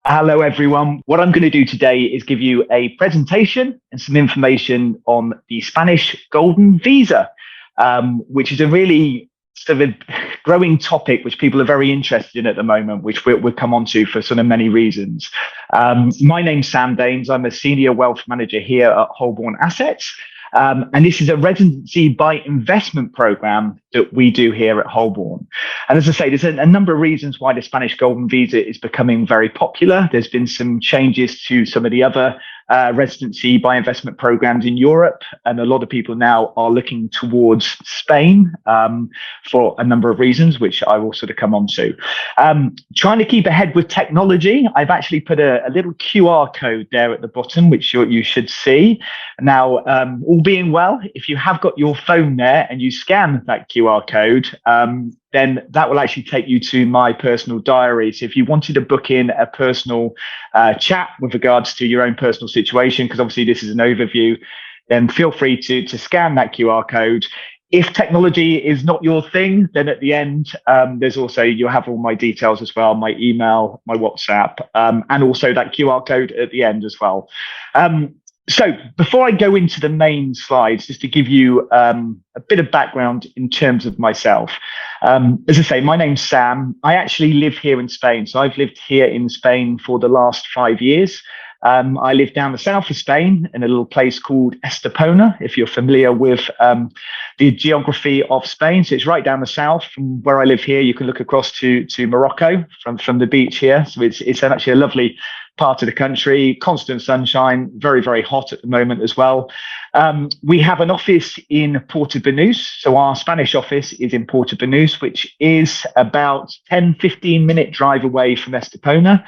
Hello, everyone. What I'm going to do today is give you a presentation and some information on the Spanish Golden Visa, which is a really sort of a growing topic which people are very interested in at the moment, which we'll come on to for sort of many reasons. My name's Sam Daines. I'm a senior wealth manager here at Holborn Assets. And this is a residency by investment program that we do here at Holborn. And as I say, there's a number of reasons why the Spanish Golden Visa is becoming very popular. There's been some changes to some of the other residency by investment programs in Europe, and a lot of people now are looking towards Spain for a number of reasons, which I will sort of come on to. Trying to keep ahead with technology, I've actually put a little QR code there at the bottom, which you should see. Now, all being well, if you have got your phone there and you scan that QR code, then that will actually take you to my personal diary. So if you wanted to book in a personal chat with regards to your own personal situation, because obviously this is an overview, then feel free to scan that QR code. If technology is not your thing, then at the end, there's also, you'll have all my details as well, my email, my WhatsApp, and also that QR code at the end as well. So before I go into the main slides, just to give you a bit of background in terms of myself. As I say, my name's Sam. I actually live here in Spain. So I've lived here in Spain for the last 5 years. I live down the south of Spain in a little place called Estepona, if you're familiar with the geography of Spain. So it's right down the south from where I live here. You can look across to Morocco from the beach here. So it's actually a lovely part of the country, constant sunshine, very, very hot at the moment as well. We have an office in Porto-Banús. So our Spanish office is in Porto-Banús, which is about 10-15 minute drive away from Estepona.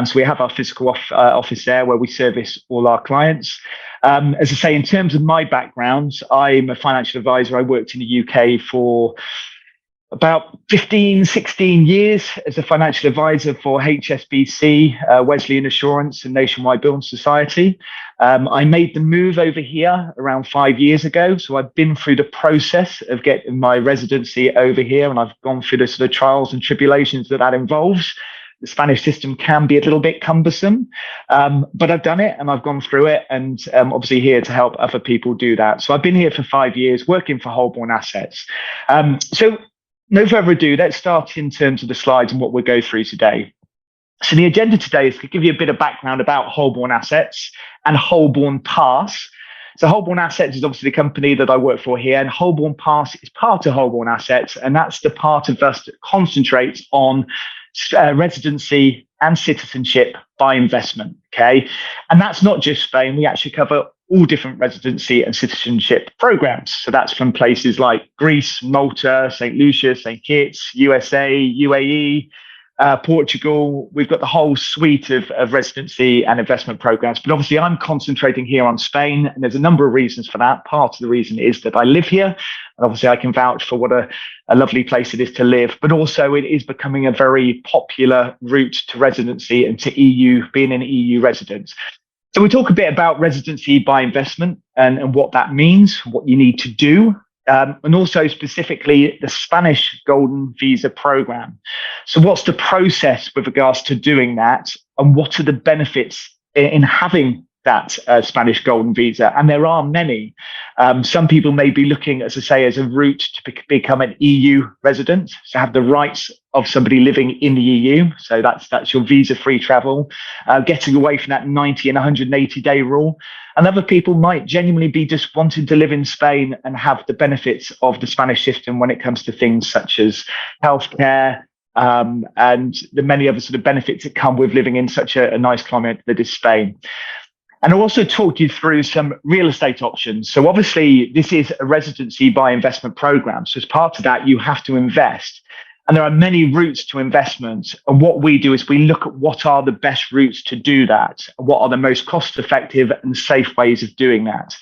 So we have our physical office there where we service all our clients. As I say, in terms of my background, I'm a financial advisor. I worked in the UK for about 15, 16 years as a financial advisor for HSBC, Wesleyan Assurance and Nationwide Building Society. I made the move over here around 5 years ago. So I've been through the process of getting my residency over here, and I've gone through the sort of trials and tribulations that involves. The Spanish system can be a little bit cumbersome, but I've done it and I've gone through it, and obviously here to help other people do that. So I've been here for 5 years working for Holborn Assets. So no further ado, let's start in terms of the slides and what we'll go through today. So the agenda today is to give you a bit of background about Holborn Assets and Holborn Pass. So Holborn Assets is obviously the company that I work for here, and Holborn Pass is part of Holborn Assets, and that's the part of us that concentrates on residency and citizenship by investment, okay? And that's not just Spain. We actually cover all different residency and citizenship programs. So that's from places like Greece, Malta, St. Lucia, St. Kitts, USA, UAE, Portugal. We've got the whole suite of residency and investment programs. But obviously, I'm concentrating here on Spain, and there's a number of reasons for that. Part of the reason is that I live here, and obviously I can vouch for what a lovely place it is to live. But also, it is becoming a very popular route to residency and to EU, being an EU resident. So we'll talk a bit about residency by investment and what that means, what you need to do, and also specifically the Spanish Golden Visa program. So what's the process with regards to doing that, and what are the benefits in having that Spanish Golden Visa? And there are many. Some people may be looking, as I say, as a route to become an EU resident, to have the rights of somebody living in the EU. So that's your visa-free travel, getting away from that 90 and 180-day rule. And other people might genuinely be just wanting to live in Spain and have the benefits of the Spanish system when it comes to things such as healthcare, and the many other sort of benefits that come with living in such a nice climate that is Spain. And I'll also talk you through some real estate options. So obviously, this is a residency by investment program. So as part of that, you have to invest. And there are many routes to investment. And what we do is we look at what are the best routes to do that, and what are the most cost effective and safe ways of doing that.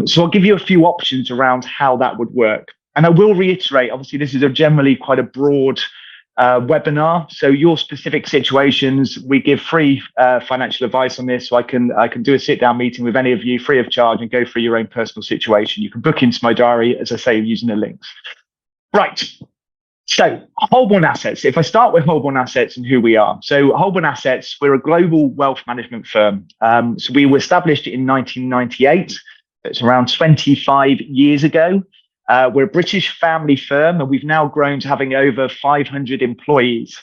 So I'll give you a few options around how that would work. And I will reiterate, obviously, this is generally quite a broad webinar. So your specific situations, we give free financial advice on this. So I can do a sit down meeting with any of you free of charge and go through your own personal situation. You can book into my diary, as I say, using the links. Right. So Holborn Assets, if I start with Holborn Assets and who we are. So Holborn Assets, we're a global wealth management firm. So we were established in 1998. It's around 25 years ago. We're a British family firm, and we've now grown to having over 500 employees.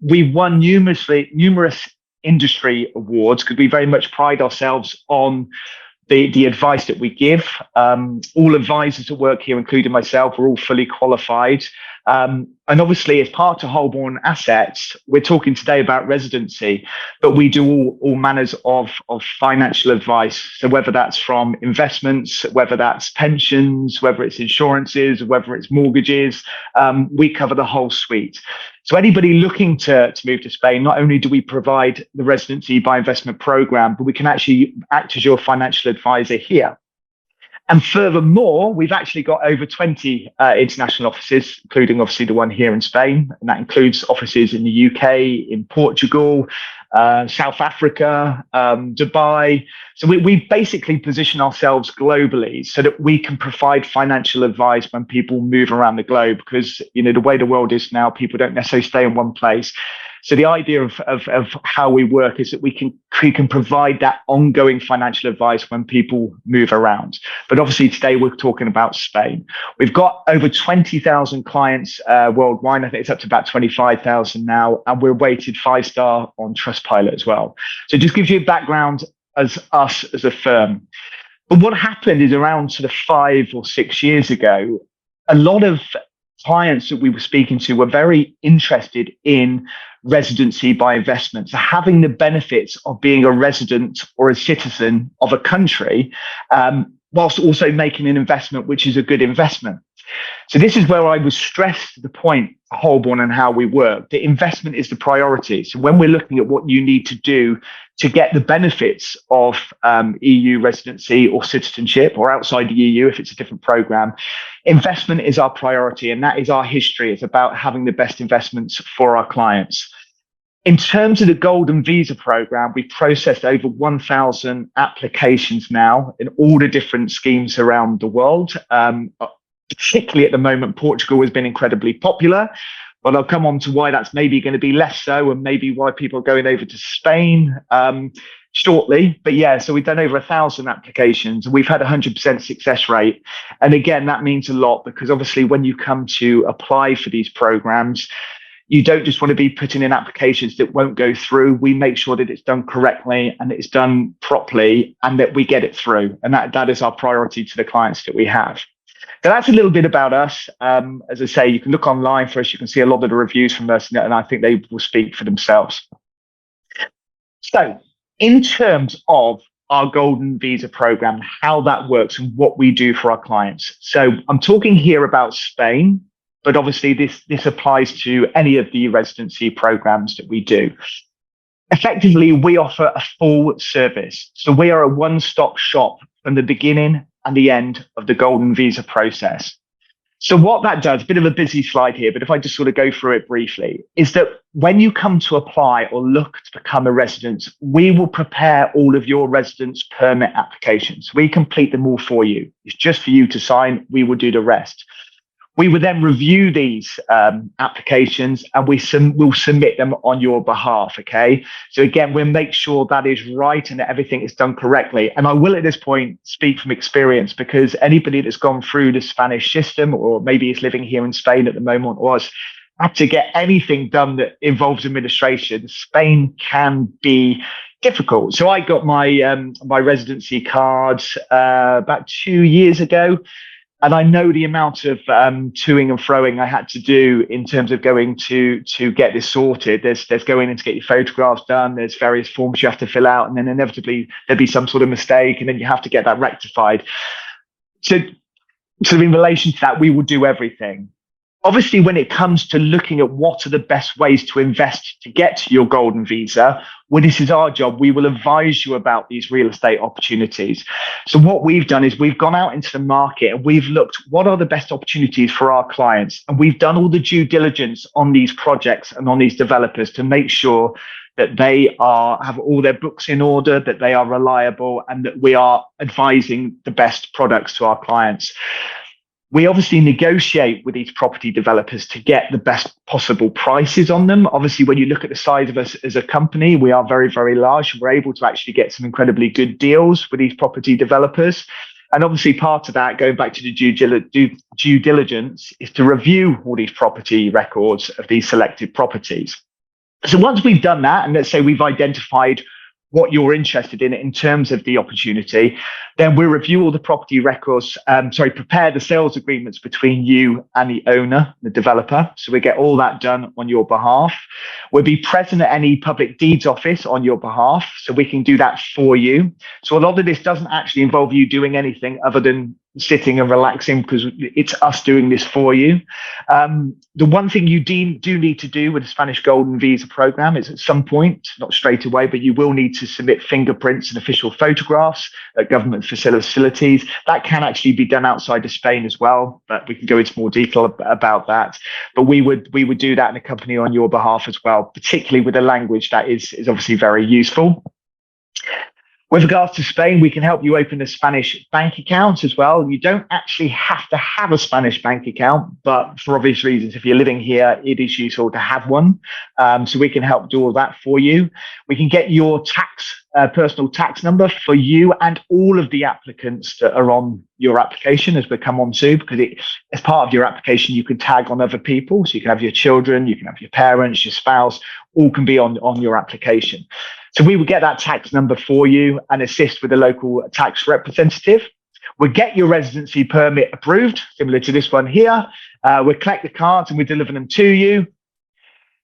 We've won numerous industry awards because we very much pride ourselves on the advice that we give. All advisors that work here, including myself, are all fully qualified. And obviously, as part of Holborn Assets, we're talking today about residency, but we do all manners of financial advice. So whether that's from investments, whether that's pensions, whether it's insurances, whether it's mortgages, we cover the whole suite. So anybody looking to move to Spain, not only do we provide the residency by investment program, but we can actually act as your financial advisor here. And furthermore, we've actually got over 20 international offices, including obviously the one here in Spain. And that includes offices in the UK, in Portugal, South Africa, Dubai. So we basically position ourselves globally so that we can provide financial advice when people move around the globe, because, you know, the way the world is now, people don't necessarily stay in one place. So the idea of how we work is that we can provide that ongoing financial advice when people move around. But obviously today we're talking about Spain. We've got over 20,000 clients worldwide. I think it's up to about 25,000 now, and we're rated 5-star on Trustpilot as well. So it just gives you a background as us as a firm. But what happened is around sort of 5 or 6 years ago, a lot of clients that we were speaking to were very interested in residency by investment. So having the benefits of being a resident or a citizen of a country, whilst also making an investment, which is a good investment. So this is where I was stressed the point, Holborn, and how we work. The investment is the priority. So when we're looking at what you need to do to get the benefits of EU residency or citizenship, or outside the EU if it's a different program, investment is our priority, and that is our history. It's about having the best investments for our clients. In terms of the Golden Visa program, we've processed over 1,000 applications now in all the different schemes around the world. Particularly at the moment, Portugal has been incredibly popular, but I'll come on to why that's maybe going to be less so, and maybe why people are going over to Spain shortly. But yeah, so we've done over 1,000 applications, and we've had 100% success rate. And again, that means a lot, because obviously when you come to apply for these programs, you don't just want to be putting in applications that won't go through. We make sure that it's done correctly and it's done properly, and that we get it through. And that is our priority to the clients that we have. So that's a little bit about us. As I say, you can look online for us. You can see a lot of the reviews from us, and I think they will speak for themselves. So in terms of our Golden Visa program, how that works and what we do for our clients. So I'm talking here about Spain, but obviously this applies to any of the residency programs that we do. Effectively, we offer a full service. So we are a one-stop shop from the beginning and the end of the Golden Visa process. So what that does, a bit of a busy slide here, but if I just sort of go through it briefly, is that when you come to apply or look to become a resident, we will prepare all of your residence permit applications. We complete them all for you. It's just for you to sign. We will do the rest. We will then review these applications, and we'll submit them on your behalf, okay? So again, we'll make sure that is right and that everything is done correctly. And I will at this point speak from experience, because anybody that's gone through the Spanish system, or maybe is living here in Spain at the moment, or has had to get anything done that involves administration, Spain can be difficult. So I got my residency cards about 2 years ago. And I know the amount of toing and froing I had to do in terms of going to get this sorted. There's going in to get your photographs done. There's various forms you have to fill out, and then inevitably there'll be some sort of mistake, and then you have to get that rectified. So in relation to that, we will do everything. Obviously, when it comes to looking at what are the best ways to invest to get your Golden Visa, well, this is our job. We will advise you about these real estate opportunities. So what we've done is we've gone out into the market and we've looked what are the best opportunities for our clients. And we've done all the due diligence on these projects and on these developers to make sure that they have all their books in order, that they are reliable, and that we are advising the best products to our clients. We obviously negotiate with these property developers to get the best possible prices on them. Obviously, when you look at the size of us as a company, we are very, very large. We're able to actually get some incredibly good deals with these property developers. And obviously, part of that, going back to the due diligence, is to review all these property records of these selected properties. So once we've done that, and let's say we've identified what you're interested in terms of the opportunity, then we review all the property records, prepare the sales agreements between you and the owner, the developer. So we get all that done on your behalf. We'll be present at any public deeds office on your behalf, so we can do that for you. So a lot of this doesn't actually involve you doing anything other than sitting and relaxing, because it's us doing this for you. The one thing you do need to do with the Spanish Golden Visa program is at some point, not straight away, but you will need to submit fingerprints and official photographs at government facilities. That can actually be done outside of Spain as well, but we can go into more detail about that. But we would do that in a company on your behalf as well, particularly with a language that is obviously very useful. With regards to Spain, we can help you open a Spanish bank account as well. You don't actually have to have a Spanish bank account, but for obvious reasons, if you're living here, it is useful to have one. So we can help do all that for you. We can get your personal tax number for you and all of the applicants that are on your application, as we come on to, because as part of your application, you can tag on other people. So you can have your children, you can have your parents, your spouse, all can be on your application. So we would get that tax number for you and assist with the local tax representative. We'll get your residency permit approved, similar to this one here. We'll collect the cards and we deliver them to you.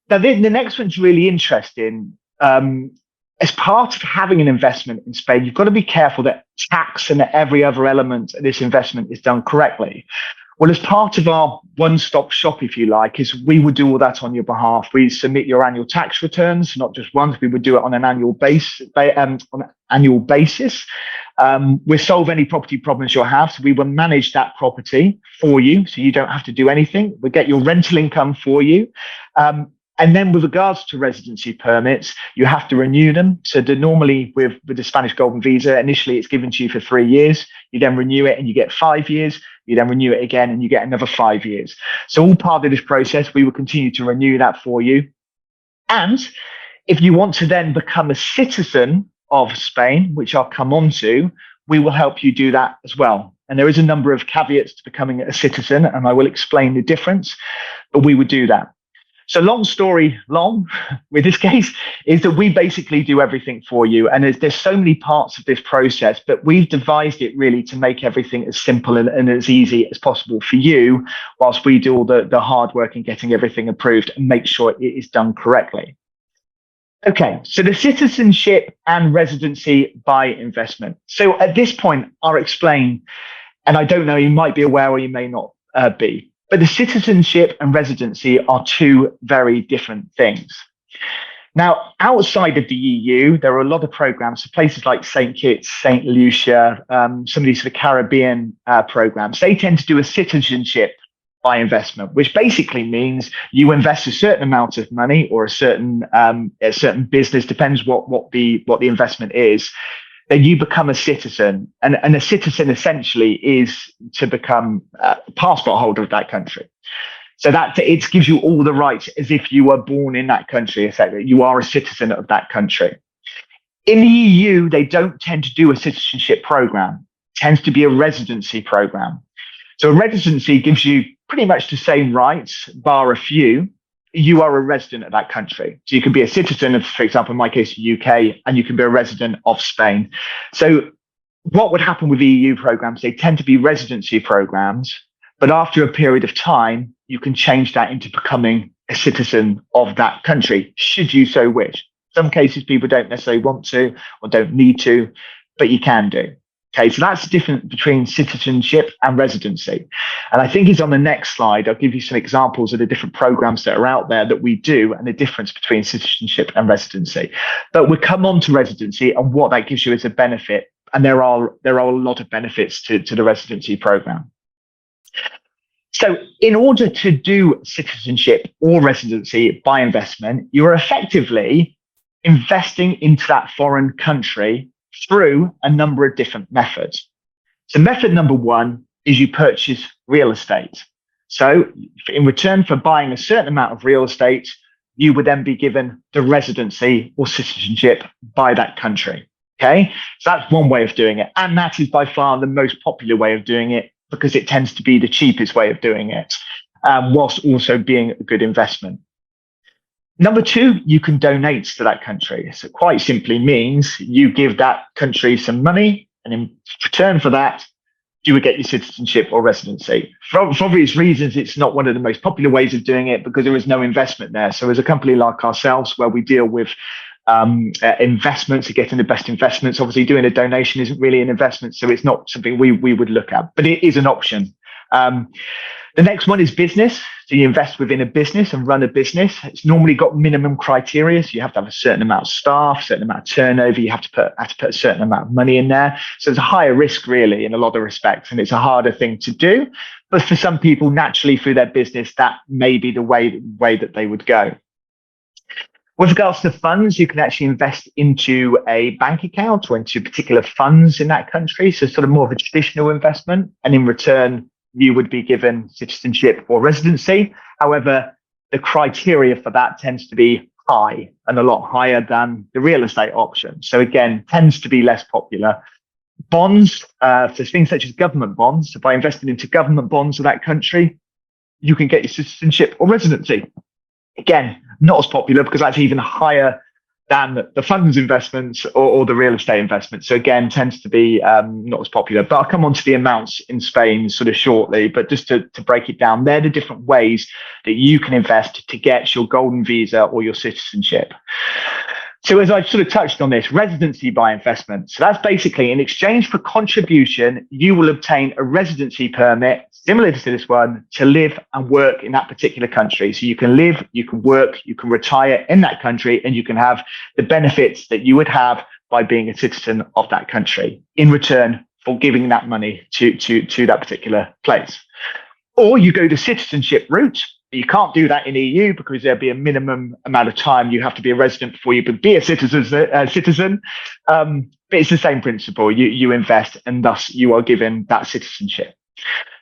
Now, the next one's really interesting. As part of having an investment in Spain, you've got to be careful that tax and every other element of this investment is done correctly. Well, as part of our one-stop shop, if you like, is we would do all that on your behalf. We submit your annual tax returns, not just once. We would do it on an annual basis. We'll solve any property problems you'll have. So we will manage that property for you, so you don't have to do anything. We'll get your rental income for you. And then with regards to residency permits, you have to renew them. So normally with the Spanish Golden Visa, initially it's given to you for 3 years. You then renew it and you get 5 years. You then renew it again and you get another 5 years. So all part of this process, we will continue to renew that for you. And if you want to then become a citizen of Spain, which I'll come on to, we will help you do that as well. And there is a number of caveats to becoming a citizen, and I will explain the difference, but we would do that. So long story long, with this case, is that we basically do everything for you. And there's so many parts of this process, but we've devised it really to make everything as simple and as easy as possible for you, whilst we do all the hard work in getting everything approved and make sure it is done correctly. Okay, so the citizenship and residency by investment. So at this point, I'll explain, and I don't know, you might be aware or you may not be. But the citizenship and residency are two very different things. Now, outside of the EU, there are a lot of programs, so places like St. Kitts, St. Lucia, some of these sort of Caribbean programs. They tend to do a citizenship by investment, which basically means you invest a certain amount of money or a certain business, depends what the investment is. Then you become a citizen, and a citizen essentially is to become a passport holder of that country. So that it gives you all the rights as if you were born in that country. Essentially, you are a citizen of that country. In the EU, they don't tend to do a citizenship program. It tends to be a residency program. So a residency gives you pretty much the same rights, bar a few. You are a resident of that country. So you can be a citizen of, for example, in my case, the UK, and you can be a resident of Spain. So what would happen with EU programs? They tend to be residency programs, but after a period of time, you can change that into becoming a citizen of that country, should you so wish. Some cases people don't necessarily want to or don't need to, but you can do. Okay, so that's the difference between citizenship and residency. And I think it's on the next slide. I'll give you some examples of the different programs that are out there that we do and the difference between citizenship and residency. But we'll come on to residency and what that gives you as a benefit. And there are a lot of benefits to the residency program. So in order to do citizenship or residency by investment, you're effectively investing into that foreign country through a number of different methods. So method number one is you purchase real estate. So in return for buying a certain amount of real estate, you would then be given the residency or citizenship by that country. Okay, so that's one way of doing it. And that is by far the most popular way of doing it because it tends to be the cheapest way of doing it, whilst also being a good investment. Number two, you can donate to that country. So quite simply means you give that country some money, and in return for that, you would get your citizenship or residency. For obvious reasons, it's not one of the most popular ways of doing it because there is no investment there. So as a company like ourselves, where we deal with investments, getting the best investments, obviously doing a donation isn't really an investment. So it's not something we would look at, but it is an option. The next one is business. So you invest within a business and run a business. It's normally got minimum criteria. So you have to have a certain amount of staff, a certain amount of turnover. You have to put a certain amount of money in there. So it's a higher risk really in a lot of respects. And it's a harder thing to do. But for some people, naturally through their business, that may be the way that they would go. With regards to funds, you can actually invest into a bank account or into particular funds in that country. So sort of more of a traditional investment. And in return, you would be given citizenship or residency. However, the criteria for that tends to be high and a lot higher than the real estate option. So again, tends to be less popular. Bonds, so things such as government bonds. So by investing into government bonds of that country, you can get your citizenship or residency. Again, not as popular because that's even higher than the funds investments or the real estate investments. So again, tends to be not as popular. But I'll come on to the amounts in Spain sort of shortly. But just to break it down, they're the different ways that you can invest to get your golden visa or your citizenship. So as I sort of touched on this, residency by investment. So that's basically in exchange for contribution, you will obtain a residency permit similar to this one to live and work in that particular country. So you can live, you can work, you can retire in that country, and you can have the benefits that you would have by being a citizen of that country in return for giving that money to that particular place. Or you go the citizenship route. You can't do that in EU because there'll be a minimum amount of time you have to be a resident before you can be a citizen. But it's the same principle. You invest and thus you are given that citizenship.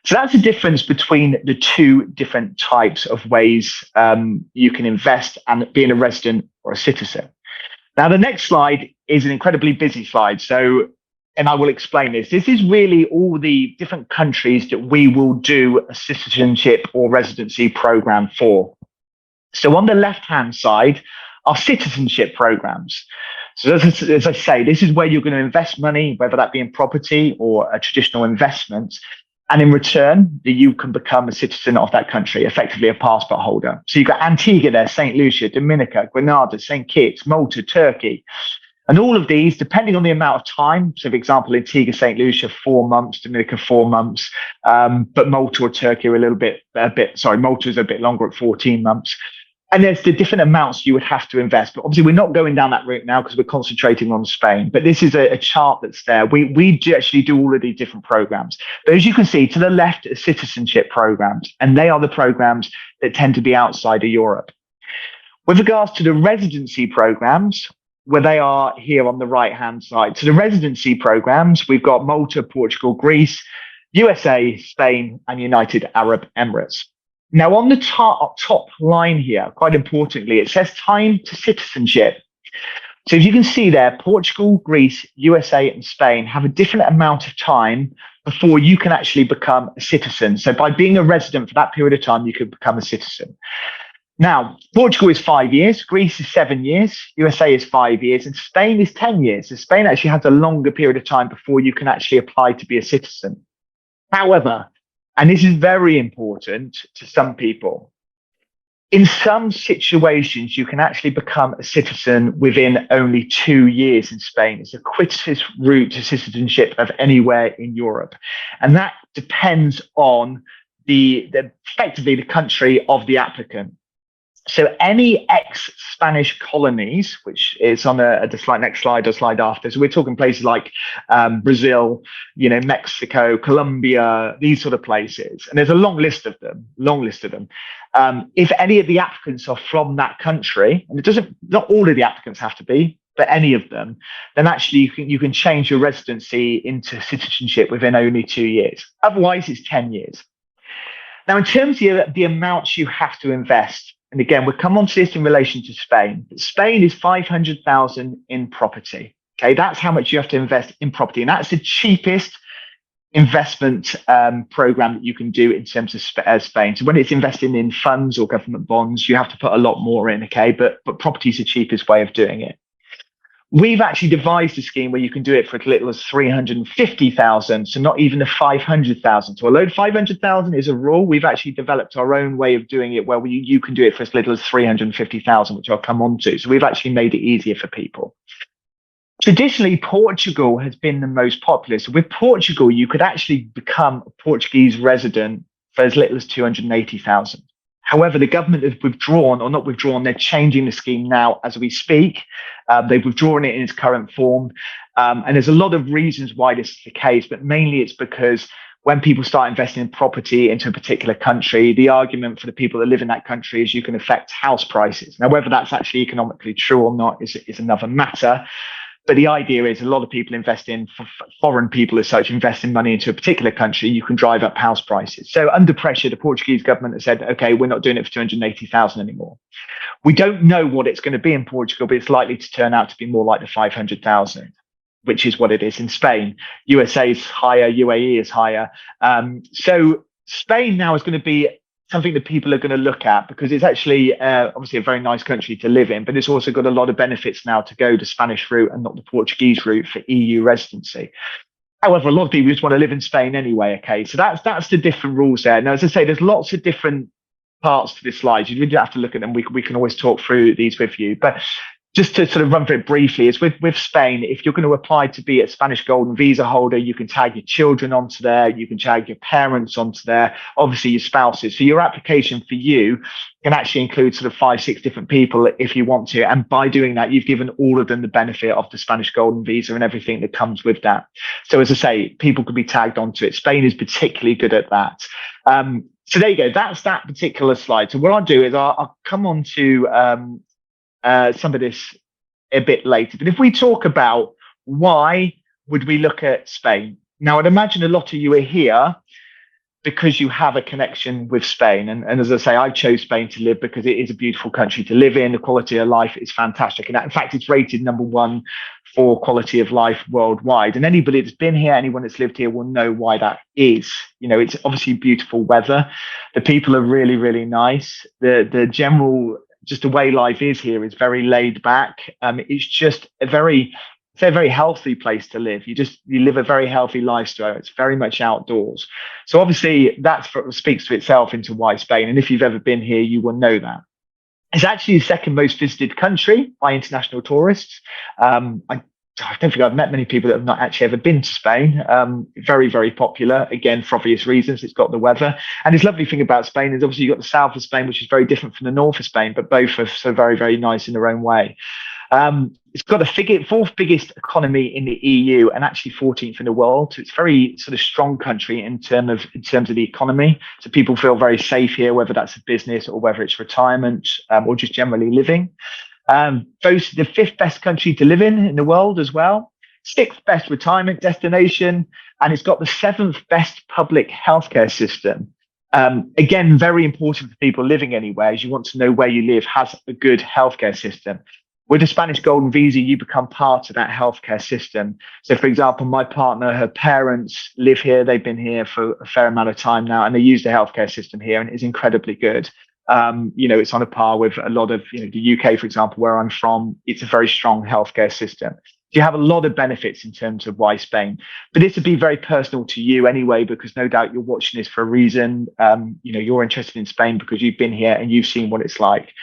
So that's the difference between the two different types of ways you can invest and being a resident or a citizen. Now, the next slide is an incredibly busy slide. And I will explain this. This is really all the different countries that we will do a citizenship or residency program for. So on the left-hand side are citizenship programs. So as I say, this is where you're going to invest money, whether that be in property or a traditional investment. And in return, you can become a citizen of that country, effectively a passport holder. So you've got Antigua there, St. Lucia, Dominica, Grenada, St. Kitts, Malta, Turkey. And all of these, depending on the amount of time, so for example, Antigua, St. Lucia, 4 months, Dominica, 4 months, but Malta or Turkey are Malta is a bit longer at 14 months. And there's the different amounts you would have to invest. But obviously, we're not going down that route now because we're concentrating on Spain. But this is a chart that's there. We actually do all of these different programs. But as you can see, to the left are citizenship programs, and they are the programs that tend to be outside of Europe. With regards to the residency programs, where they are here on the right-hand side. So the residency programs, we've got Malta, Portugal, Greece, USA, Spain, and United Arab Emirates. Now, on the top line here, quite importantly, it says time to citizenship. So as you can see there, Portugal, Greece, USA, and Spain have a different amount of time before you can actually become a citizen. So by being a resident for that period of time, you can become a citizen. Now, Portugal is 5 years, Greece is 7 years, USA is 5 years, and Spain is 10 years. So Spain actually has a longer period of time before you can actually apply to be a citizen. However, and this is very important to some people, in some situations, you can actually become a citizen within only 2 years in Spain. It's the quickest route to citizenship of anywhere in Europe. And that depends on effectively the country of the applicant. So any ex-Spanish colonies, which is on the next slide or slide after. So we're talking places like Brazil, Mexico, Colombia, these sort of places. And there's a long list of them. If any of the applicants are from that country, and not all of the applicants have to be, for any of them, then actually you can change your residency into citizenship within only 2 years. Otherwise, it's 10 years. Now, in terms of the amounts you have to invest, and again, we'll come on to this in relation to Spain. Spain is 500,000 in property. Okay, that's how much you have to invest in property, and that's the cheapest investment program that you can do in terms of Spain. So when it's investing in funds or government bonds, you have to put a lot more in. Okay, but property is the cheapest way of doing it. We've actually devised a scheme where you can do it for as little as 350,000, so not even the 500,000. So although 500,000 is a rule, we've actually developed our own way of doing it where you can do it for as little as 350,000, which I'll come on to. So we've actually made it easier for people. Traditionally, Portugal has been the most popular. So with Portugal, you could actually become a Portuguese resident for as little as 280,000. However, the government has withdrawn, or not withdrawn, they're changing the scheme now as we speak. They've withdrawn it in its current form. And there's a lot of reasons why this is the case, but mainly it's because when people start investing in property into a particular country, the argument for the people that live in that country is you can affect house prices. Now, whether that's actually economically true or not is another matter. But the idea is a lot of people invest in, foreign people as such, investing money into a particular country, you can drive up house prices. So under pressure, the Portuguese government has said, okay, we're not doing it for 280,000 anymore. We don't know what it's going to be in Portugal, but it's likely to turn out to be more like the 500,000, which is what it is in Spain. USA is higher, UAE is higher. So Spain now is going to be something that people are going to look at because it's actually obviously a very nice country to live in, but it's also got a lot of benefits now to go the Spanish route and not the Portuguese route for EU residency. However, a lot of people just want to live in Spain anyway. Okay, so that's the different rules there. Now, as I say, there's lots of different parts to this slide. You really have to look at them. We can always talk through these with you, but just to sort of run through it briefly, is with Spain, if you're going to apply to be a Spanish Golden Visa holder, you can tag your children onto there, you can tag your parents onto there, obviously your spouses. So your application for you can actually include sort of 5-6 different people if you want to. And by doing that, you've given all of them the benefit of the Spanish Golden Visa and everything that comes with that. So as I say, people can be tagged onto it. Spain is particularly good at that. So there you go. That's that particular slide. So what I'll do is I'll come on to some of this a bit later. But if we talk about why would we look at Spain? Now, I'd imagine a lot of you are here because you have a connection with Spain. And as I say, I chose Spain to live because it is a beautiful country to live in. The quality of life is fantastic. And in fact, it's rated #1 for quality of life worldwide. And anybody that's been here, anyone that's lived here will know why that is. You know, it's obviously beautiful weather. The people are really, really nice. The general, just the way life is here is very laid back. It's just a very healthy place to live. You live a very healthy lifestyle. It's very much outdoors. So obviously that speaks to itself into why Spain. And if you've ever been here, you will know that. It's actually the second most visited country by international tourists. I don't think I've met many people that have not actually ever been to Spain. Very, very popular, again, for obvious reasons. It's got the weather. And this lovely thing about Spain is obviously you've got the south of Spain, which is very different from the north of Spain, but both are so very, very nice in their own way. It's got the fourth biggest economy in the EU and actually 14th in the world. So it's a very sort of strong country in terms of the economy. So people feel very safe here, whether that's a business or whether it's retirement or just generally living. Boasts the 5th best country to live in the world as well, 6th best retirement destination, and it's got the 7th best public healthcare system. Again, very important for people living anywhere, as you want to know where you live has a good healthcare system. With the Spanish Golden Visa, you become part of that healthcare system. So, for example, my partner, her parents live here. They've been here for a fair amount of time now, and they use the healthcare system here, and it is incredibly good. It's on a par with a lot of, the UK, for example, where I'm from. It's a very strong healthcare system. You have a lot of benefits in terms of why Spain. But this would be very personal to you anyway, because no doubt you're watching this for a reason. You're interested in Spain because you've been here and you've seen what it's like.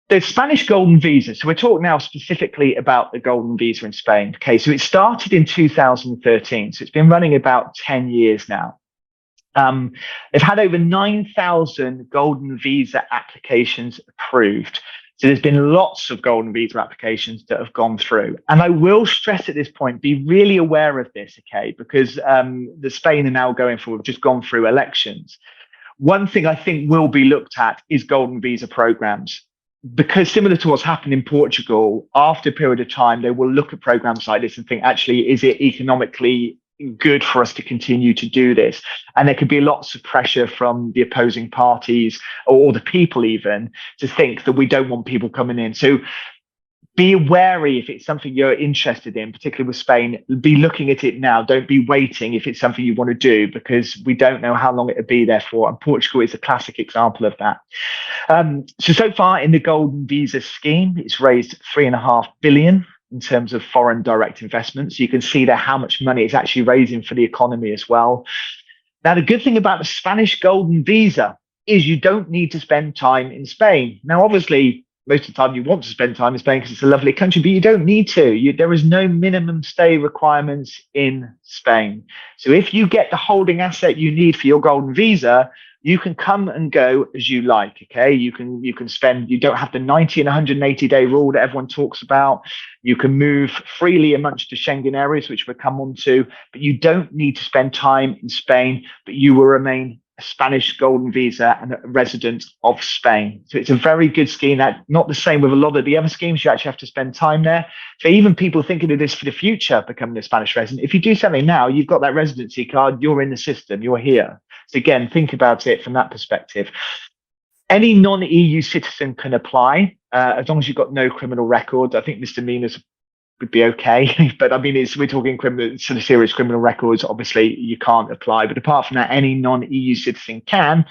The Spanish Golden Visa. So we're talking now specifically about the Golden Visa in Spain. Okay, so it started in 2013. So it's been running about 10 years now. They've had over 9,000 Golden Visa applications approved. So there's been lots of Golden Visa applications that have gone through. And I will stress at this point, be really aware of this, okay, because the Spain are now going through, have just gone through elections. One thing I think will be looked at is Golden Visa programs. because similar to what's happened in Portugal, after a period of time, they will look at programs like this and think, actually, is it economically good for us to continue to do this? And there could be lots of pressure from the opposing parties or the people even to think that we don't want people coming in. So be wary if it's something you're interested in, particularly with Spain. Be looking at it now. Don't be waiting if it's something you want to do, because we don't know how long it'll be there for. And Portugal is a classic example of that. So far in the Golden Visa scheme, it's raised 3.5 billion in terms of foreign direct investments. You can see there how much money it's actually raising for the economy as well. Now, the good thing about the Spanish Golden Visa is you don't need to spend time in Spain. Now, obviously, most of the time you want to spend time in Spain because it's a lovely country, but you don't need to. There is no minimum stay requirements in Spain. So if you get the holding asset you need for your Golden Visa, you can come and go as you like. Okay, you can spend. You don't have the 90 and 180-day rule that everyone talks about. You can move freely amongst the Schengen areas, which we'll come on to, but you don't need to spend time in Spain. But you will remain a Spanish Golden Visa and a resident of Spain. So it's a very good scheme. That's not the same with a lot of the other schemes. You actually have to spend time there. So even people thinking of this for the future, becoming a Spanish resident, if you do something now, you've got that residency card, you're in the system, you're here. So again, think about it from that perspective. Any non-EU citizen can apply, as long as you've got no criminal record. I think misdemeanors would be okay, but I mean, we're talking sort of serious criminal records. Obviously, you can't apply. But apart from that, any non-EU citizen can,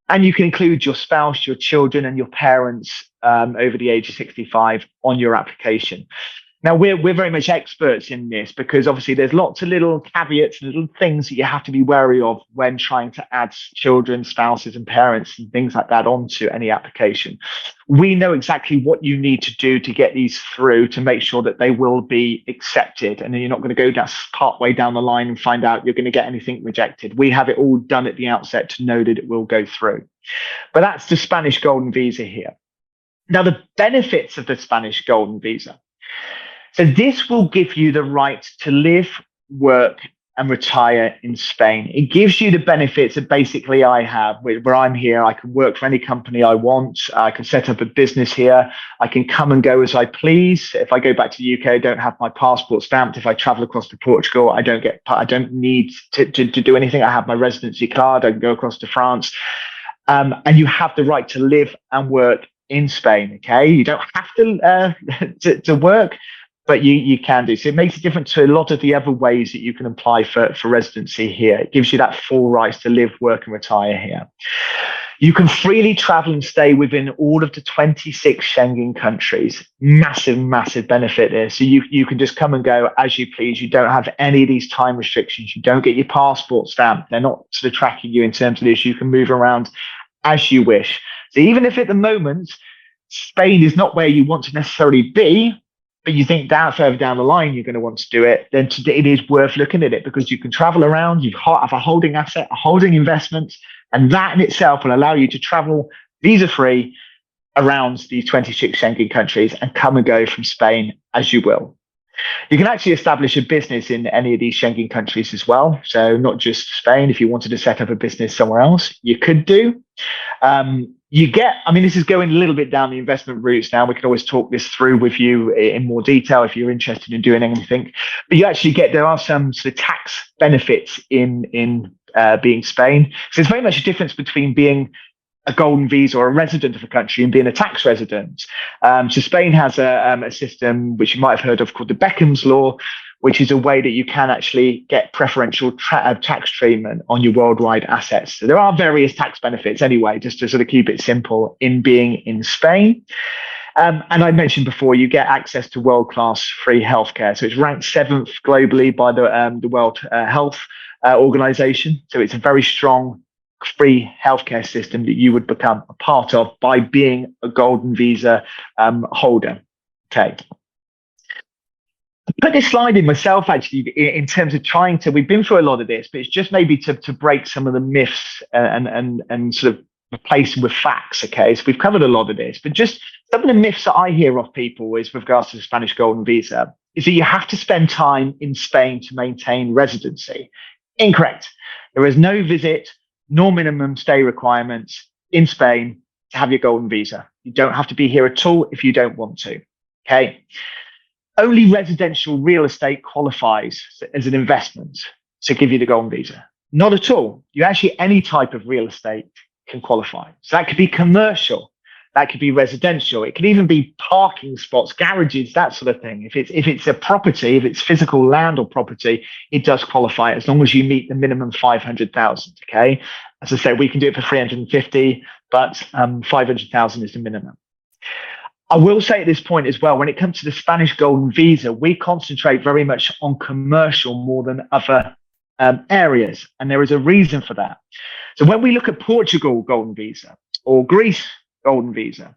and you can include your spouse, your children, and your parents over the age of 65 on your application. Now, we're very much experts in this, because obviously there's lots of little caveats and little things that you have to be wary of when trying to add children, spouses, and parents and things like that onto any application. We know exactly what you need to do to get these through to make sure that they will be accepted. And then you're not going to go down part way down the line and find out you're going to get anything rejected. We have it all done at the outset to know that it will go through. But that's the Spanish Golden Visa here. Now, the benefits of the Spanish Golden Visa. So this will give you the right to live, work, and retire in Spain. It gives you the benefits that basically I have, where I'm here. I can work for any company I want. I can set up a business here. I can come and go as I please. If I go back to the UK, I don't have my passport stamped. If I travel across to Portugal, I don't need to do anything. I have my residency card. I can go across to France. And you have the right to live and work in Spain. Okay, you don't have to work, but you can do. So it makes it different to a lot of the other ways that you can apply for residency here. It gives you that full rights to live, work, and retire here. You can freely travel and stay within all of the 26 Schengen countries. Massive, massive benefit there. So you can just come and go as you please. You don't have any of these time restrictions. You don't get your passport stamped. They're not sort of tracking you in terms of this. You can move around as you wish. So even if at the moment, Spain is not where you want to necessarily be, but you think further down the line you're going to want to do it, then it is worth looking at it, because you can travel around, you have a holding asset, a holding investment, and that in itself will allow you to travel visa-free around these 26 Schengen countries and come and go from Spain as you will. You can actually establish a business in any of these Schengen countries as well. So not just Spain. If you wanted to set up a business somewhere else, you could do. This is going a little bit down the investment routes now. We can always talk this through with you in more detail if you're interested in doing anything. But you actually there are some sort of tax benefits in being Spain. So there's very much a difference between being a golden visa or a resident of a country and being a tax resident. So Spain has a system which you might have heard of called the Beckham's Law, which is a way that you can actually get preferential tax treatment on your worldwide assets. So there are various tax benefits anyway, just to sort of keep it simple in being in Spain. And I mentioned before, you get access to world-class free healthcare. So it's ranked 7th globally by the World Health Organization. So it's a very strong free healthcare system that you would become a part of by being a golden visa holder. Okay. I put this slide in myself actually in terms of we've been through a lot of this, but it's just maybe to break some of the myths and sort of replace them with facts. Okay, so we've covered a lot of this, but just some of the myths that I hear of people is with regards to the Spanish golden visa is that you have to spend time in Spain to maintain residency. Incorrect. There is no visit nor minimum stay requirements in Spain to have your golden visa. You don't have to be here at all if you don't want to. Okay. Only residential real estate qualifies as an investment to give you the golden visa. Not at all. You actually, any type of real estate can qualify. So that could be commercial, that could be residential. It could even be parking spots, garages, that sort of thing. If it's a property, if it's physical land or property, it does qualify as long as you meet the minimum 500,000. Okay. As I said, we can do it for 350, but 500,000 is the minimum. I will say at this point as well, when it comes to the Spanish golden visa, we concentrate very much on commercial more than other areas. And there is a reason for that. So when we look at Portugal golden visa or Greece golden visa,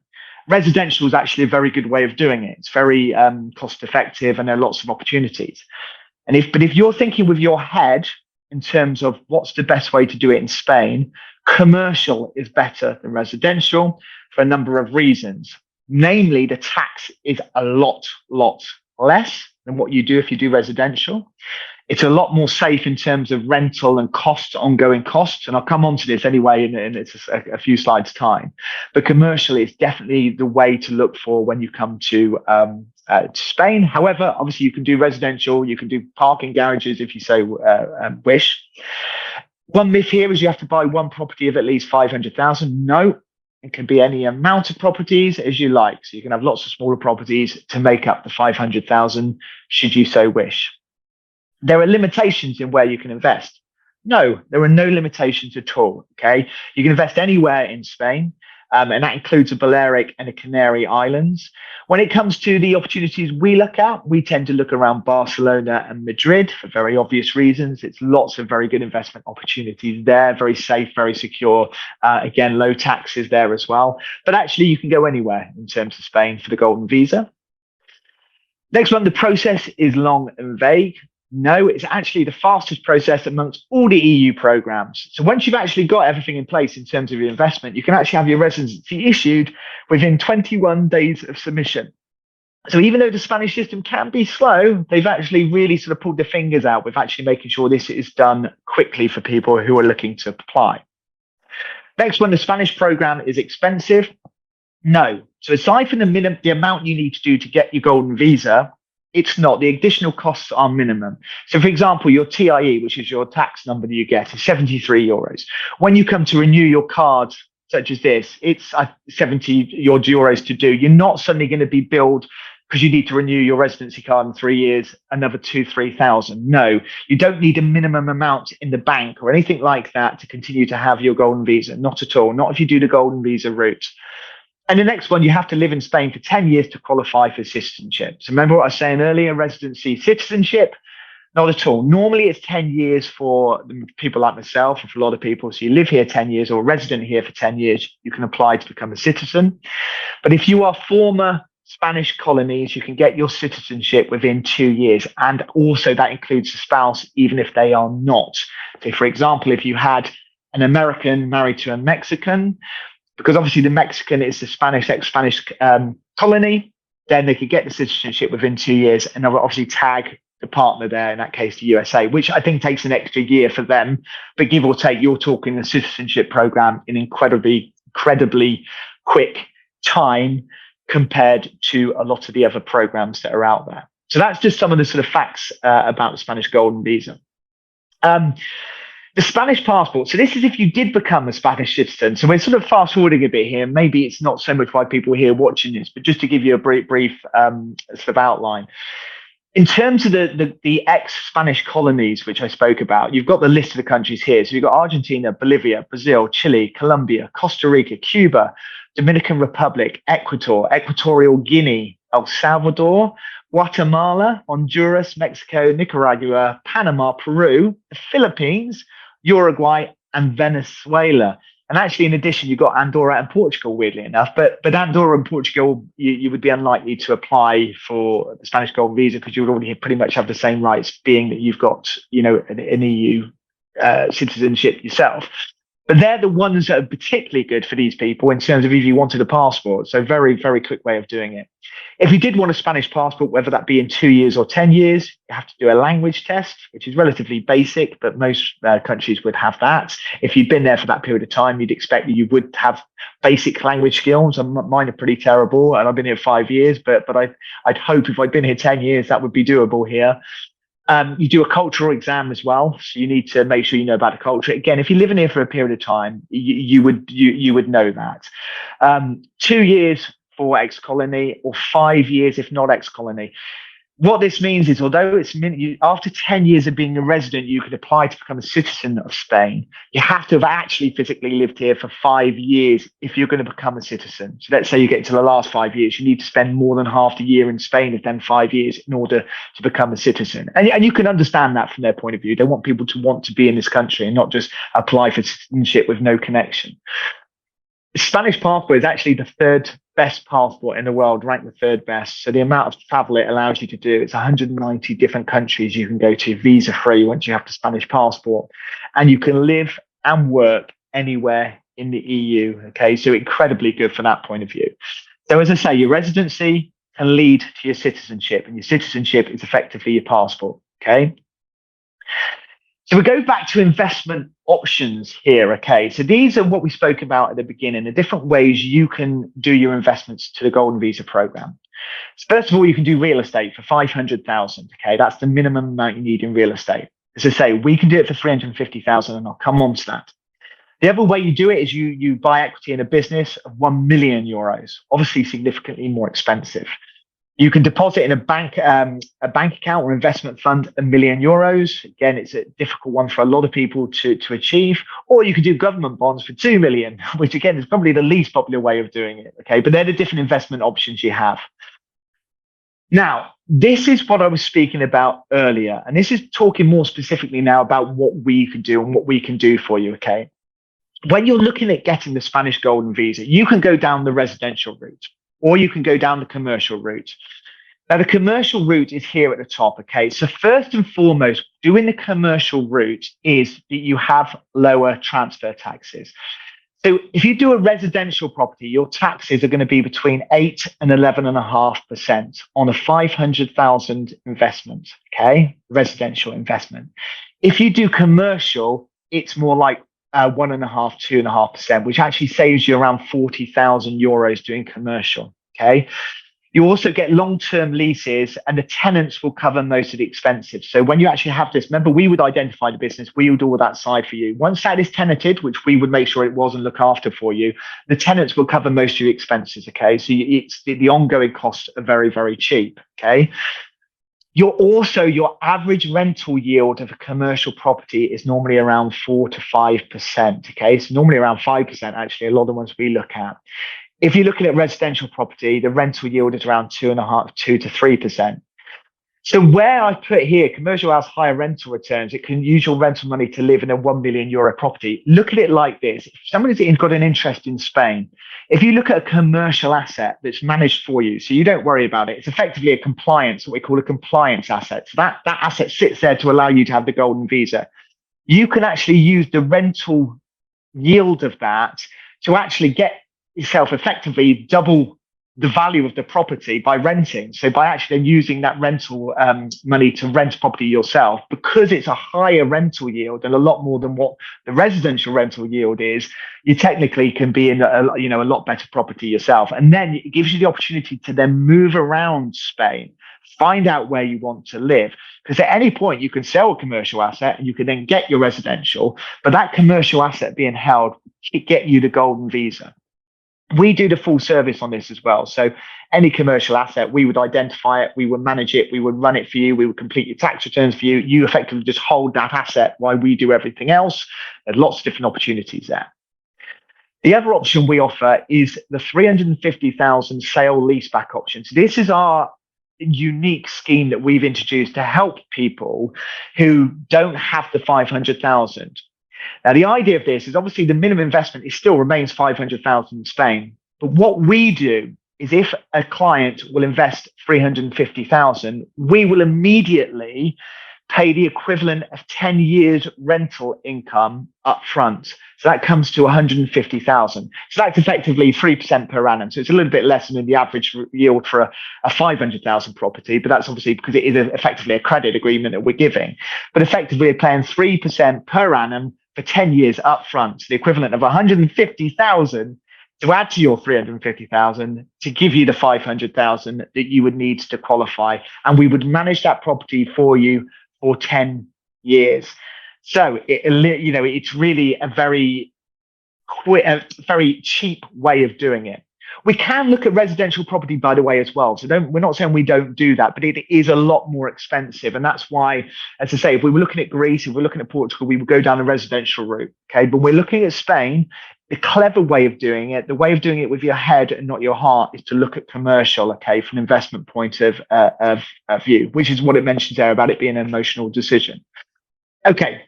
residential is actually a very good way of doing it. It's very cost effective and there are lots of opportunities. But if you're thinking with your head in terms of what's the best way to do it in Spain, commercial is better than residential for a number of reasons. Namely, the tax is a lot less than what you do if you do residential. It's a lot more safe in terms of rental and ongoing costs. And I'll come on to this anyway in a few slides' time. But commercially, it's definitely the way to look for when you come to Spain. However, obviously, you can do residential. You can do parking garages if you so wish. One myth here is you have to buy one property of at least 500,000. No. It can be any amount of properties as you like. So you can have lots of smaller properties to make up the 500,000 should you so wish. There are limitations in where you can invest. No, there are no limitations at all. Okay. You can invest anywhere in Spain. And that includes the Balearic and the Canary Islands. When it comes to the opportunities we look at, we tend to look around Barcelona and Madrid for very obvious reasons. It's lots of very good investment opportunities there, very safe, very secure. Again, low taxes there as well. But actually, you can go anywhere in terms of Spain for the golden visa. Next one, the process is long and vague. No, it's actually the fastest process amongst all the EU programs. So once you've actually got everything in place in terms of your investment, you can actually have your residency issued within 21 days of submission. So even though the Spanish system can be slow, they've actually really sort of pulled their fingers out with actually making sure this is done quickly for people who are looking to apply. Next one, the Spanish program is expensive. No. So aside from the amount you need to do to get your golden visa, it's not. The additional costs are minimum. So, for example, your TIE, which is your tax number that you get, is 73 euros. When you come to renew your card, such as this, it's 70 odd euros to do. You're not suddenly going to be billed because you need to renew your residency card in 3 years, another 2,000-3,000. No, you don't need a minimum amount in the bank or anything like that to continue to have your golden visa. Not at all. Not if you do the golden visa route. And the next one, you have to live in Spain for 10 years to qualify for citizenship. So remember what I was saying earlier, residency, citizenship? Not at all. Normally it's 10 years for people like myself and for a lot of people. So you live here 10 years or resident here for 10 years, you can apply to become a citizen. But if you are former Spanish colonies, you can get your citizenship within 2 years. And also that includes the spouse, even if they are not. So for example, if you had an American married to a Mexican, because obviously the Mexican is the ex-Spanish colony, then they could get the citizenship within 2 years and they'll obviously tag the partner there, in that case, the USA, which I think takes an extra year for them. But give or take, you're talking a citizenship program in incredibly quick time compared to a lot of the other programs that are out there. So that's just some of the sort of facts about the Spanish golden visa. The Spanish passport. So this is if you did become a Spanish citizen. So we're sort of fast forwarding a bit here. Maybe it's not so much why people are here watching this, but just to give you a brief sort of outline. In terms of the ex-Spanish colonies, which I spoke about, you've got the list of the countries here. So you've got Argentina, Bolivia, Brazil, Chile, Colombia, Costa Rica, Cuba, Dominican Republic, Ecuador, Equatorial Guinea, El Salvador, Guatemala, Honduras, Mexico, Nicaragua, Panama, Peru, the Philippines, Uruguay, and Venezuela. And actually, in addition, you've got Andorra and Portugal, weirdly enough. But Andorra and Portugal, you would be unlikely to apply for the Spanish golden visa because you would already pretty much have the same rights, being that you've got, an EU citizenship yourself. But they're the ones that are particularly good for these people in terms of if you wanted a passport. So very, very quick way of doing it. If you did want a Spanish passport, whether that be in 2 years or 10 years, you have to do a language test, which is relatively basic, but most countries would have that. If you'd been there for that period of time, you'd expect that you would have basic language skills. And mine are pretty terrible, and I've been here 5 years, but I'd hope if I'd been here 10 years, that would be doable here. You do a cultural exam as well, so you need to make sure you know about the culture. Again, if you're living here for a period of time, you would know that. 2 years for ex-colony, or 5 years if not ex-colony. What this means is, although it's after 10 years of being a resident, you can apply to become a citizen of Spain. You have to have actually physically lived here for 5 years if you're going to become a citizen. So let's say you get to the last 5 years, you need to spend more than half the year in Spain of then 5 years in order to become a citizen. And you can understand that from their point of view. They want people to want to be in this country and not just apply for citizenship with no connection. The Spanish passport is actually the third best passport in the world, ranked the third best. So the amount of travel it allows you to do, it's 190 different countries you can go to visa free once you have the Spanish passport. And you can live and work anywhere in the EU. Okay, so incredibly good from that point of view. So as I say, your residency can lead to your citizenship, and your citizenship is effectively your passport. Okay. So we go back to investment options here. Okay, so these are what we spoke about at the beginning, the different ways you can do your investments to the Golden Visa program. So first of all, you can do real estate for 500,000. Okay, that's the minimum amount you need in real estate. As I say, we can do it for 350,000, and I'll come on to that. The other way you do it is you buy equity in a business of 1 million euros, obviously significantly more expensive. You can deposit in a bank account or investment fund €1 million. Again, it's a difficult one for a lot of people to achieve. Or you can do government bonds for 2 million, which again is probably the least popular way of doing it. Okay, but they're the different investment options you have. Now, this is what I was speaking about earlier, and this is talking more specifically now about what we can do and what we can do for you. Okay, when you're looking at getting the Spanish Golden Visa, you can go down the residential route, or you can go down the commercial route. Now, the commercial route is here at the top, okay? So first and foremost, doing the commercial route is that you have lower transfer taxes. So if you do a residential property, your taxes are going to be between 8 and 11.5% on a 500,000 investment, okay? Residential investment. If you do commercial, it's more like 1.5%, 2.5%, which actually saves you around 40,000 euros doing commercial. Okay. You also get long-term leases, and the tenants will cover most of the expenses. So when you actually have this, remember, we would identify the business, we would do all that side for you. Once that is tenanted, which we would make sure it was and look after for you, the tenants will cover most of your expenses. Okay. So it's the ongoing costs are very, very cheap. Okay. Your average rental yield of a commercial property is normally around 4 to 5%. Okay, so normally around 5%. Actually, a lot of the ones we look at. If you're looking at residential property, the rental yield is around 2.5, 2 to 3%. So where I put here, commercial has higher rental returns. It can use your rental money to live in a €1 million property. Look at it like this. If somebody's got an interest in Spain, if you look at a commercial asset that's managed for you, so you don't worry about it, it's effectively a compliance, what we call a compliance asset. So that asset sits there to allow you to have the Golden Visa. You can actually use the rental yield of that to actually get yourself effectively double the value of the property by renting. So by actually using that rental money to rent property yourself, because it's a higher rental yield and a lot more than what the residential rental yield is, you technically can be in a lot better property yourself. And then it gives you the opportunity to then move around Spain, find out where you want to live. Because at any point you can sell a commercial asset and you can then get your residential, but that commercial asset being held, it get you the Golden Visa. We do the full service on this as well. So any commercial asset, we would identify it, we would manage it, we would run it for you, we would complete your tax returns for you. You effectively just hold that asset while we do everything else. There's lots of different opportunities there. The other option we offer is the 350,000 sale leaseback option. So this is our unique scheme that we've introduced to help people who don't have the 500,000. Now, the idea of this is obviously the minimum investment still remains 500,000 in Spain. But what we do is if a client will invest 350,000, we will immediately pay the equivalent of 10 years rental income up front. So that comes to 150,000. So that's effectively 3% per annum. So it's a little bit less than the average yield for a 500,000 property, but that's obviously because it is effectively a credit agreement that we're giving. But effectively, we're paying 3% per annum for 10 years up front, so the equivalent of 150,000 to add to your 350,000 to give you the 500,000 that you would need to qualify. And we would manage that property for you for 10 years. So it's really a very very cheap way of doing it. We can look at residential property, by the way, as well. So we're not saying we don't do that, but it is a lot more expensive. And that's why, as I say, if we were looking at Greece, if we're looking at Portugal, we would go down the residential route. Okay. But we're looking at Spain. The clever way of doing it, the way of doing it with your head and not your heart, is to look at commercial, okay, from an investment point of view, which is what it mentions there about it being an emotional decision. Okay.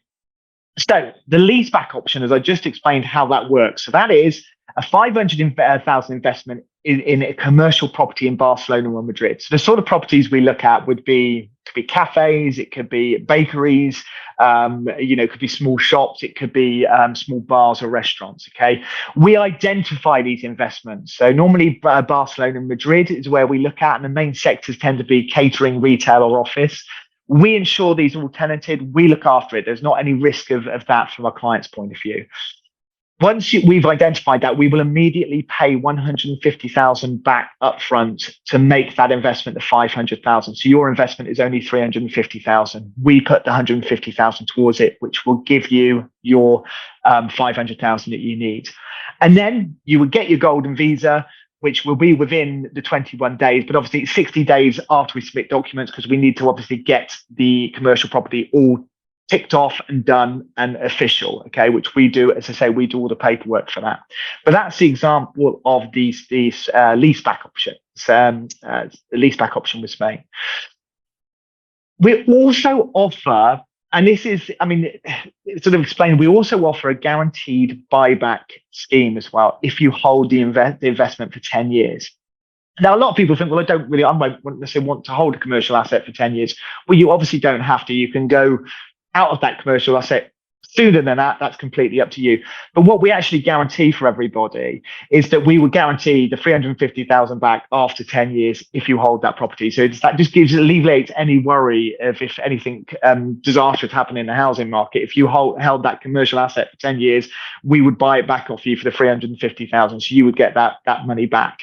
So the leaseback option, as I just explained how that works. So that is a 500,000 investment in a commercial property in Barcelona or Madrid. So the sort of properties we look at could be cafes, it could be bakeries, it could be small shops, it could be small bars or restaurants. Okay, we identify these investments. So normally Barcelona and Madrid is where we look at, and the main sectors tend to be catering, retail, or office. We ensure these are all tenanted. We look after it. There's not any risk of that from our client's point of view. Once we've identified that, we will immediately pay 150,000 back up front to make that investment of 500,000. So your investment is only 350,000. We put the 150,000 towards it, which will give you your 500,000 that you need. And then you would get your golden visa, which will be within the 21 days, but obviously it's 60 days after we submit documents, because we need to obviously get the commercial property all ticked off and done and official, okay, which we do. As I say, we do all the paperwork for that. But that's the example of these leaseback options, the leaseback option with Spain. We also offer, and this is, sort of explained, we also offer a guaranteed buyback scheme as well if you hold the investment for 10 years. Now, a lot of people think, well, I won't necessarily want to hold a commercial asset for 10 years. Well, you obviously don't have to. You can go out of that commercial asset sooner than that. That's completely up to you. But what we actually guarantee for everybody is that we will guarantee the 350,000 back after 10 years if you hold that property. So that just alleviates any worry of if anything disastrous happened in the housing market. If you held that commercial asset for 10 years, we would buy it back off you for the 350,000. So you would get that money back.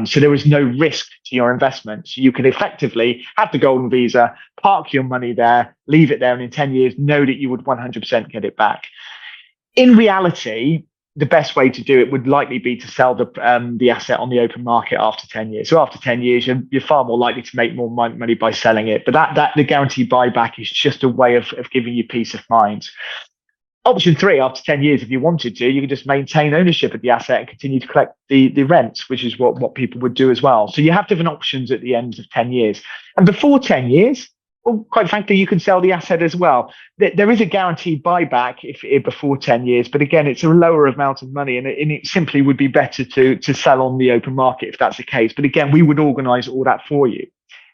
So there is no risk to your investment. So you can effectively have the golden visa, park your money there, leave it there, and in 10 years, know that you would 100% get it back. In reality, the best way to do it would likely be to sell the asset on the open market after 10 years. So after 10 years, you're far more likely to make more money by selling it. But that the guaranteed buyback is just a way of giving you peace of mind. Option 3, after 10 years, if you wanted to, you can just maintain ownership of the asset and continue to collect the rents, which is what people would do as well. So you have different options at the end of 10 years. And before 10 years, well, quite frankly, you can sell the asset as well. There is a guaranteed buyback if before 10 years, but again, it's a lower amount of money, and it simply would be better to sell on the open market if that's the case. But again, we would organize all that for you.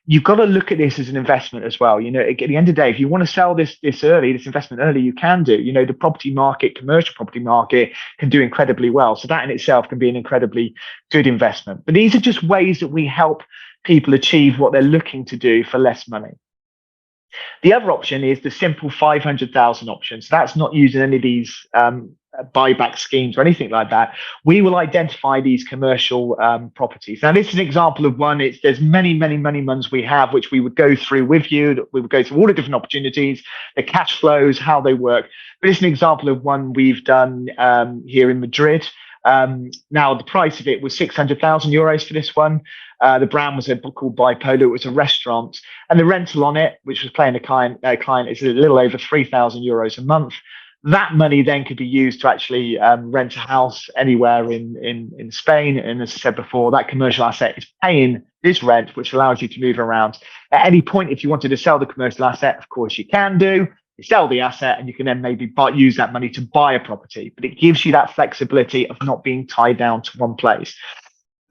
You've got to look at this as an investment as well. At the end of the day, if you want to sell this investment early, you can do. The property market, commercial property market, can do incredibly well. So that in itself can be an incredibly good investment. But these are just ways that we help people achieve what they're looking to do for less money. The other option is the simple 500,000 option. So that's not using any of these buyback schemes or anything like that. We will identify these commercial properties. Now, this is an example of one. There's many ones we have, which we would go through with you. We would go through all the different opportunities, the cash flows, how they work. But it's an example of one we've done here in Madrid. Now, the price of it was 600,000 euros for this one. The brand was a book called Bipolar. It was a restaurant, and the rental on it, which was paying a client, is a little over 3,000 euros a month. That money then could be used to actually rent a house anywhere in Spain. And as I said before, that commercial asset is paying this rent, which allows you to move around. At any point, if you wanted to sell the commercial asset, of course you can do. You sell the asset, and you can then maybe use that money to buy a property. But it gives you that flexibility of not being tied down to one place.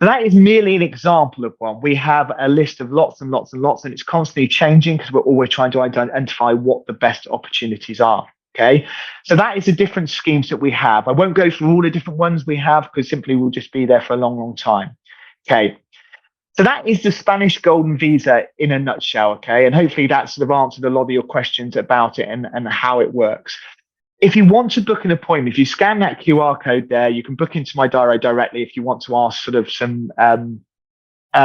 So that is merely an example of one. We have a list of lots and lots and lots, and it's constantly changing because we're always trying to identify what the best opportunities are. Okay, so that is the different schemes that we have. I won't go through all the different ones we have because simply we'll just be there for a long, long time. Okay, so that is the Spanish Golden Visa in a nutshell. Okay, and hopefully that sort of answered a lot of your questions about it and how it works. If you want to book an appointment, if you scan that QR code there, you can book into my diary directly if you want to ask sort of some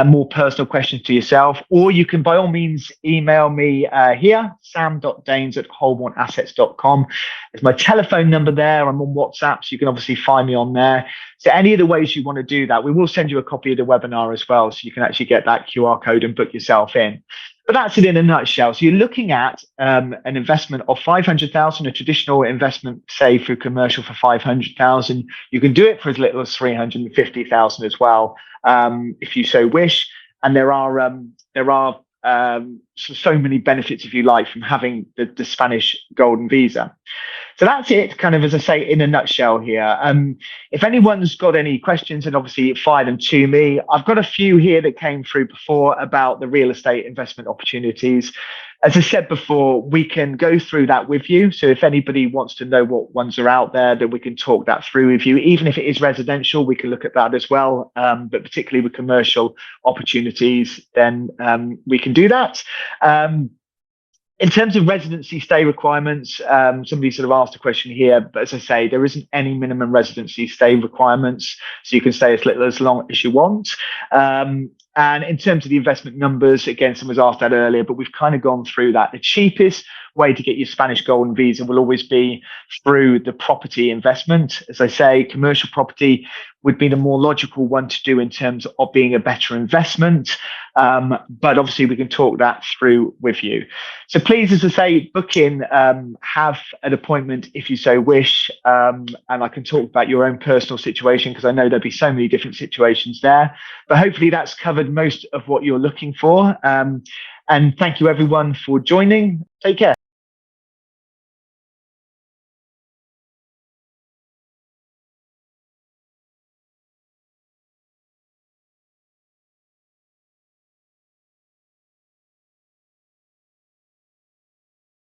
more personal questions to yourself, or you can by all means email me here, sam.danes@holbornassets.com. There's my telephone number there. I'm on WhatsApp, so you can obviously find me on there. So any of the ways you want to do that, we will send you a copy of the webinar as well, so you can actually get that QR code and book yourself in. But that's it in a nutshell. So you're looking at an investment of 500,000, a traditional investment, say through commercial for 500,000. You can do it for as little as 350,000 as well, if you so wish. And there are so many benefits, if you like, from having the Spanish Golden Visa. So that's it, kind of, as I say, in a nutshell here. If anyone's got any questions, and obviously fire them to me. I've got a few here that came through before about the real estate investment opportunities. As I said before, we can go through that with you. So if anybody wants to know what ones are out there, then we can talk that through with you. Even if it is residential, we can look at that as well. But particularly with commercial opportunities, then we can do that. In terms of residency stay requirements, somebody sort of asked a question here, but as I say, there isn't any minimum residency stay requirements, so you can stay as little as long as you want. And in terms of the investment numbers, again, someone was asked that earlier, but we've kind of gone through that. The cheapest way to get your Spanish Golden Visa will always be through the property investment. As I say, commercial property would be the more logical one to do in terms of being a better investment. But obviously we can talk that through with you. So please, as I say, book in, have an appointment if you so wish. And I can talk about your own personal situation because I know there'll be so many different situations there. But hopefully that's covered most of what you're looking for. And thank you everyone for joining. Take care.